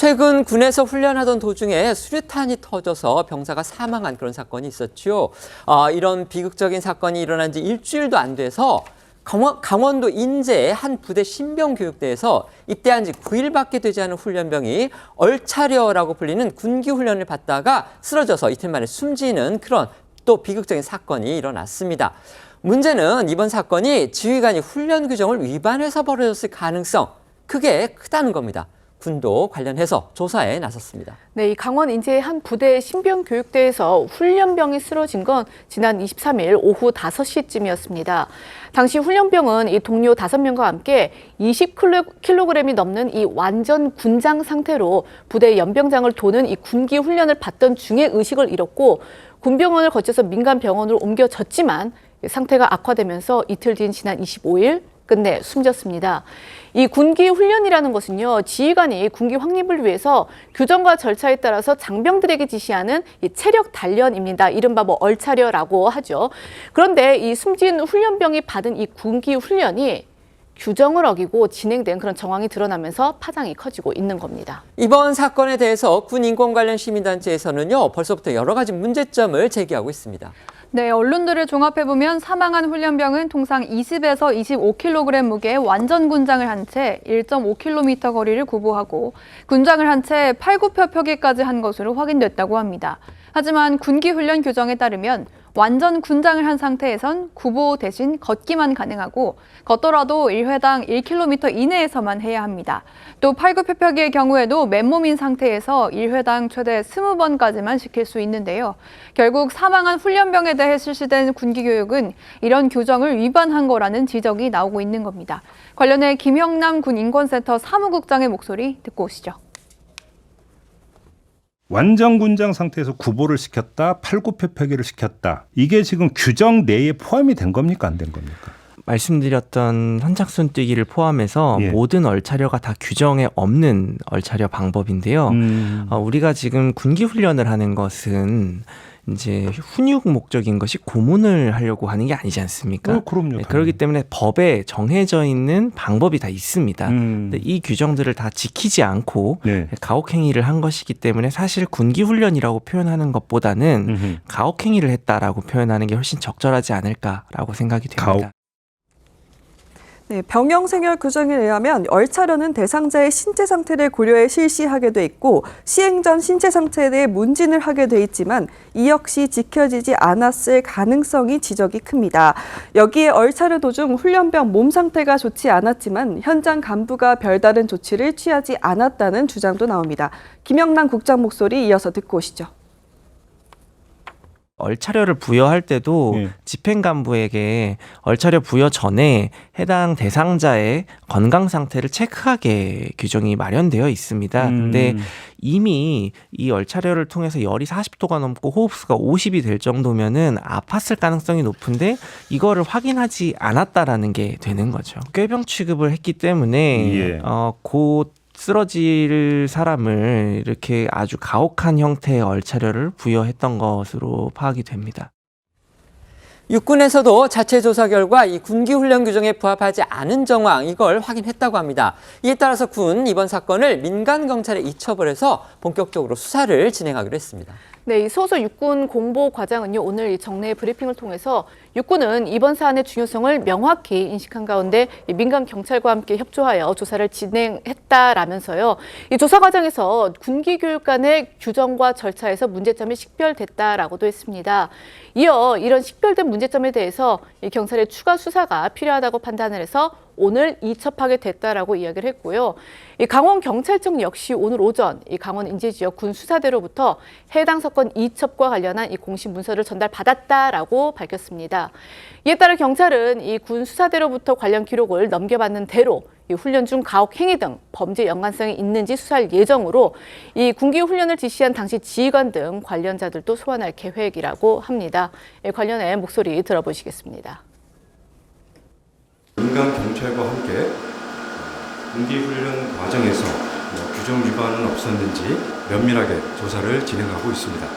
최근 군에서 훈련하던 도중에 수류탄이 터져서 병사가 사망한 그런 사건이 있었죠. 이런 비극적인 사건이 일어난 지 일주일도 안 돼서 강원도 인제의 한 부대 신병교육대에서 입대한 지 9일밖에 되지 않은 훈련병이 얼차려라고 불리는 군기 훈련을 받다가 쓰러져서 이틀 만에 숨지는 그런 또 비극적인 사건이 일어났습니다. 문제는 이번 사건이 지휘관이 훈련 규정을 위반해서 벌어졌을 가능성, 크게 크다는 겁니다. 군도 관련해서 조사에 나섰습니다. 네, 이 강원 인제의 한 부대 신병교육대에서 훈련병이 쓰러진 건 지난 23일 오후 5시쯤이었습니다. 당시 훈련병은 이 동료 5명과 함께 20kg이 넘는 이 완전 군장 상태로 부대 연병장을 도는 이 군기 훈련을 받던 중에 의식을 잃었고 군병원을 거쳐서 민간 병원으로 옮겨졌지만 상태가 악화되면서 이틀 뒤인 지난 25일 끝내 숨졌습니다. 이 군기 훈련이라는 것은요, 지휘관이 군기 확립을 위해서 규정과 절차에 따라서 장병들에게 지시하는 이 체력 단련입니다. 이른바 얼차려라고 하죠. 그런데 이 숨진 훈련병이 받은 이 군기 훈련이 규정을 어기고 진행된 그런 정황이 드러나면서 파장이 커지고 있는 겁니다. 이번 사건에 대해서 군 인권 관련 시민단체에서는요, 벌써부터 여러 가지 문제점을 제기하고 있습니다. 네, 언론들을 종합해보면 사망한 훈련병은 통상 20에서 25kg 무게의 완전 군장을 한 채 1.5km 거리를 구보하고 군장을 한 채 팔굽혀펴기까지 한 것으로 확인됐다고 합니다. 하지만 군기 훈련 규정에 따르면 완전 군장을 한 상태에선 구보 대신 걷기만 가능하고 걷더라도 1회당 1km 이내에서만 해야 합니다. 또 팔굽혀펴기의 경우에도 맨몸인 상태에서 1회당 최대 20번까지만 시킬 수 있는데요. 결국 사망한 훈련병에 대해 실시된 군기교육은 이런 규정을 위반한 거라는 지적이 나오고 있는 겁니다. 관련해 김형남 군 인권센터 사무국장의 목소리 듣고 오시죠. 완전 군장 상태에서 구보를 시켰다, 팔굽혀펴기를 시켰다. 이게 지금 규정 내에 포함이 된 겁니까, 안 된 겁니까? 말씀드렸던 선착순 뛰기를 포함해서 모든 얼차려가 다 규정에 없는 얼차려 방법인데요. 우리가 지금 군기 훈련을 하는 것은 이제 훈육 목적인 것이 고문을 하려고 하는 게 아니지 않습니까? 그럼요. 네, 그렇기 때문에 법에 정해져 있는 방법이 다 있습니다. 근데 이 규정들을 다 지키지 않고 가혹행위를 한 것이기 때문에 사실 군기 훈련이라고 표현하는 것보다는 가혹행위를 했다라고 표현하는 게 훨씬 적절하지 않을까라고 생각이 됩니다. 네, 병영생활 규정에 의하면 얼차려는 대상자의 신체 상태를 고려해 실시하게 돼 있고 시행 전 신체 상태에 대해 문진을 하게 돼 있지만 이 역시 지켜지지 않았을 가능성이 지적이 큽니다. 여기에 얼차려 도중 훈련병 몸 상태가 좋지 않았지만 현장 간부가 별다른 조치를 취하지 않았다는 주장도 나옵니다. 김영남 국장 목소리 이어서 듣고 오시죠. 얼차려를 부여할 때도 집행간부에게 얼차려 부여 전에 해당 대상자의 건강 상태를 체크하게 규정이 마련되어 있습니다. 근데 이미 이 얼차려를 통해서 열이 40도가 넘고 호흡수가 50이 될 정도면은 아팠을 가능성이 높은데 이거를 확인하지 않았다라는 게 되는 거죠. 꾀병 취급을 했기 때문에 곧 쓰러질 사람을 이렇게 아주 가혹한 형태의 얼차려를 부여했던 것으로 파악이 됩니다. 육군에서도 자체 조사 결과 이 군기 훈련 규정에 부합하지 않은 정황 이걸 확인했다고 합니다. 이에 따라서 군 이번 사건을 민간 경찰에 이첩을 해서 본격적으로 수사를 진행하기로 했습니다. 네, 이 소서 육군 공보과장은요, 오늘 이 정례 브리핑을 통해서 육군은 이번 사안의 중요성을 명확히 인식한 가운데 민간 경찰과 함께 협조하여 조사를 진행했다라면서요. 이 조사 과정에서 군기 교육 간의 규정과 절차에서 문제점이 식별됐다라고도 했습니다. 이어 이런 식별된 문제점에 대해서 이 경찰의 추가 수사가 필요하다고 판단을 해서 오늘 이첩하게 됐다라고 이야기를 했고요. 이 강원경찰청 역시 오늘 오전 이 강원 인제 지역 군 수사대로부터 해당 사건 이첩과 관련한 이 공식 문서를 전달받았다라고 밝혔습니다. 이에 따라 경찰은 이 군 수사대로부터 관련 기록을 넘겨받는 대로 이 훈련 중 가혹 행위 등 범죄 연관성이 있는지 수사할 예정으로 이 군기 훈련을 지시한 당시 지휘관 등 관련자들도 소환할 계획이라고 합니다. 관련해 목소리 들어보시겠습니다. 민간 경찰과 함께 군기 훈련 과정에서 규정 위반은 없었는지 면밀하게 조사를 진행하고 있습니다.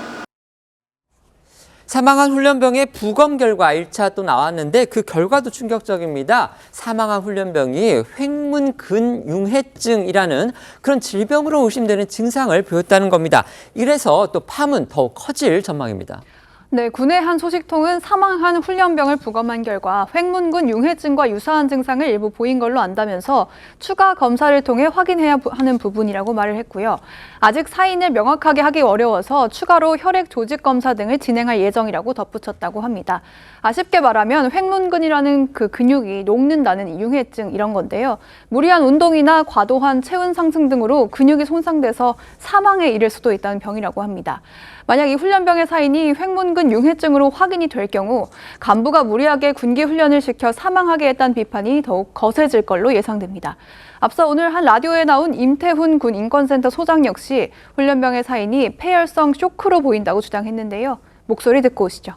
사망한 훈련병의 부검 결과 1차 또 나왔는데 그 결과도 충격적입니다. 사망한 훈련병이 횡문근융해증이라는 그런 질병으로 의심되는 증상을 보였다는 겁니다. 이래서 또 파문 더욱 커질 전망입니다. 네, 군의 한 소식통은 사망한 훈련병을 부검한 결과 횡문근 융해증과 유사한 증상을 일부 보인 걸로 안다면서 추가 검사를 통해 확인해야 하는 부분이라고 말을 했고요. 아직 사인을 명확하게 하기 어려워서 추가로 혈액 조직 검사 등을 진행할 예정이라고 덧붙였다고 합니다. 아쉽게 말하면 횡문근이라는 그 근육이 녹는다는 융해증 이런 건데요. 무리한 운동이나 과도한 체온 상승 등으로 근육이 손상돼서 사망에 이를 수도 있다는 병이라고 합니다. 만약 이 훈련병의 사인이 횡문근 융해증으로 확인이 될 경우 간부가 무리하게 군기 훈련을 시켜 사망하게 했다는 비판이 더욱 거세질 걸로 예상됩니다. 앞서 오늘 한 라디오에 나온 임태훈 군 인권센터 소장 역시 훈련병의 사인이 폐혈성 쇼크로 보인다고 주장했는데요. 목소리 듣고 오시죠.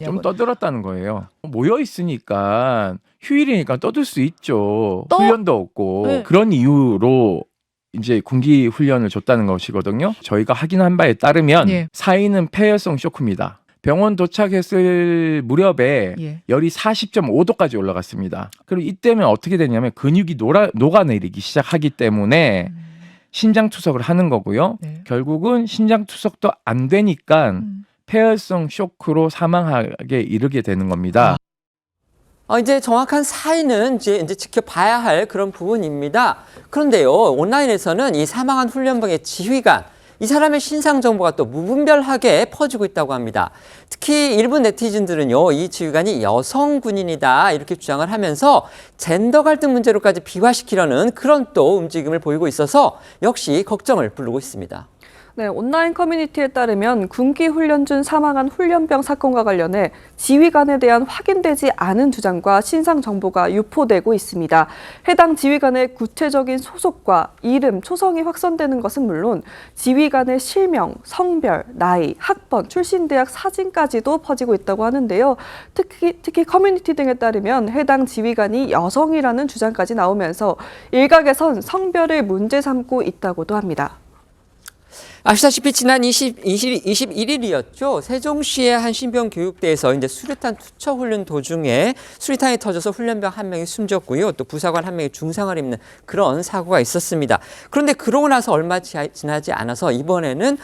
좀 떠들었다는 거예요. 모여 있으니까 휴일이니까 떠들 수 있죠. 훈련도 없고 네. 그런 이유로 이제 군기 훈련을 줬다는 것이거든요. 저희가 확인한 바에 따르면 사인은 폐혈성 쇼크입니다. 병원 도착했을 무렵에 열이 40.5도까지 올라갔습니다. 그리고 이때면 어떻게 되냐면 근육이 녹아내리기 시작하기 때문에 신장 투석을 하는 거고요. 결국은 신장 투석도 안 되니까 폐혈성 쇼크로 사망하게 이르게 되는 겁니다. 이제 정확한 사인은 이제 지켜봐야 할 그런 부분입니다. 그런데요, 온라인에서는 이 사망한 훈련병의 지휘관, 이 사람의 신상 정보가 또 무분별하게 퍼지고 있다고 합니다. 특히 일부 네티즌들은요, 이 지휘관이 여성 군인이다 이렇게 주장을 하면서 젠더 갈등 문제로까지 비화시키려는 그런 또 움직임을 보이고 있어서 역시 걱정을 부르고 있습니다. 네, 온라인 커뮤니티에 따르면 군기 훈련 중 사망한 훈련병 사건과 관련해 지휘관에 대한 확인되지 않은 주장과 신상 정보가 유포되고 있습니다. 해당 지휘관의 구체적인 소속과 이름, 초성이 확선되는 것은 물론 지휘관의 실명, 성별, 나이, 학번, 출신 대학 사진까지도 퍼지고 있다고 하는데요. 특히 커뮤니티 등에 따르면 해당 지휘관이 여성이라는 주장까지 나오면서 일각에선 성별을 문제 삼고 있다고도 합니다. 아시다시피 지난 21일이었죠. 세종시의 한 신병 교육대에서 이제 수류탄 투처 훈련 도중에 수류탄이 터져서 훈련병 한 명이 숨졌고요. 또 부사관 한 명이 중상을 입는 그런 사고가 있었습니다. 그런데 그러고 나서 얼마 지나지 않아서 이번에는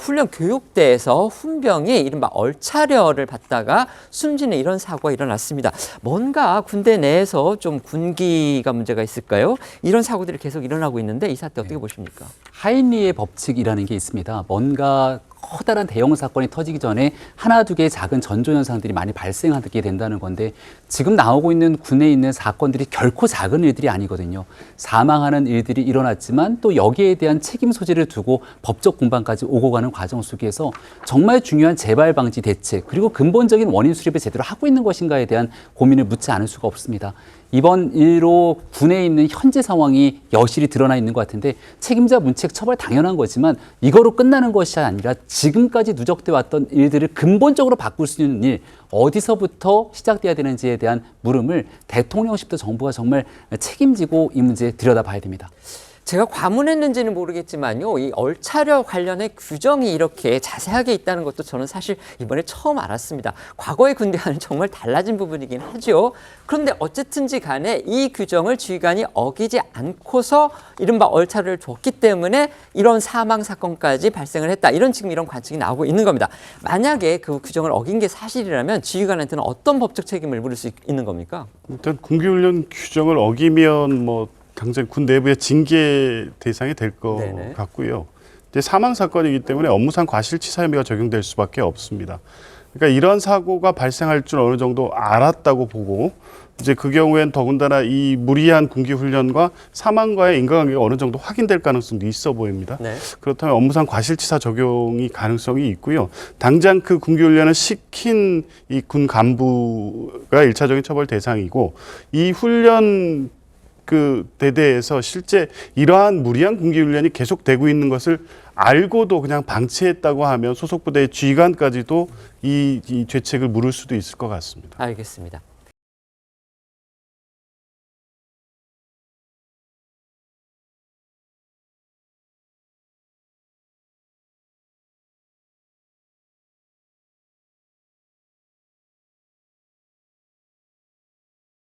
훈련 교육대에서 훈병이 이른바 얼차려를 받다가 숨지는 이런 사고가 일어났습니다. 뭔가 군대 내에서 좀 군기가 문제가 있을까요? 이런 사고들이 계속 일어나고 있는데 이 사태 어떻게 보십니까? 하인리의 법칙이라는 게 있습니다. 뭔가 커다란 대형 사건이 터지기 전에 하나 두 개의 작은 전조 현상들이 많이 발생하게 된다는 건데 지금 나오고 있는 군에 있는 사건들이 결코 작은 일들이 아니거든요. 사망하는 일들이 일어났지만 또 여기에 대한 책임 소재를 두고 법적 공방까지 오고 가는 과정 속에서 정말 중요한 재발 방지 대책 그리고 근본적인 원인 수립을 제대로 하고 있는 것인가에 대한 고민을 묻지 않을 수가 없습니다. 이번 일로 군에 있는 현재 상황이 여실히 드러나 있는 것 같은데 책임자 문책 처벌 당연한 거지만 이거로 끝나는 것이 아니라 지금까지 누적돼 왔던 일들을 근본적으로 바꿀 수 있는 일 어디서부터 시작돼야 되는지에 대한 물음을 대통령실도 정부가 정말 책임지고 이 문제 들여다봐야 됩니다. 제가 과문했는지는 모르겠지만요. 이 얼차려 관련해 규정이 이렇게 자세하게 있다는 것도 저는 사실 이번에 처음 알았습니다. 과거의 군대와는 정말 달라진 부분이긴 하죠. 그런데 어쨌든지 간에 이 규정을 지휘관이 어기지 않고서 이른바 얼차려를 줬기 때문에 이런 사망 사건까지 발생을 했다. 이런 지금 이런 관측이 나오고 있는 겁니다. 만약에 그 규정을 어긴 게 사실이라면 지휘관한테는 어떤 법적 책임을 물을 수 있는 겁니까? 일단 군기훈련 규정을 어기면 당장 군 내부의 징계 대상이 될 것 같고요. 이제 사망 사건이기 때문에 업무상 과실치사 혐의가 적용될 수밖에 없습니다. 그러니까 이런 사고가 발생할 줄 어느 정도 알았다고 보고 이제 그 경우엔 더군다나 이 무리한 군기훈련과 사망과의 인과관계가 어느 정도 확인될 가능성도 있어 보입니다. 그렇다면 업무상 과실치사 적용이 가능성이 있고요. 당장 그 군기훈련을 시킨 이 군 간부가 1차적인 처벌 대상이고 이 훈련 그 대대에서 실제 이러한 무리한 군기훈련이 계속되고 있는 것을 알고도 그냥 방치했다고 하면 소속 부대의 지휘관까지도 이 죄책을 물을 수도 있을 것 같습니다. 알겠습니다.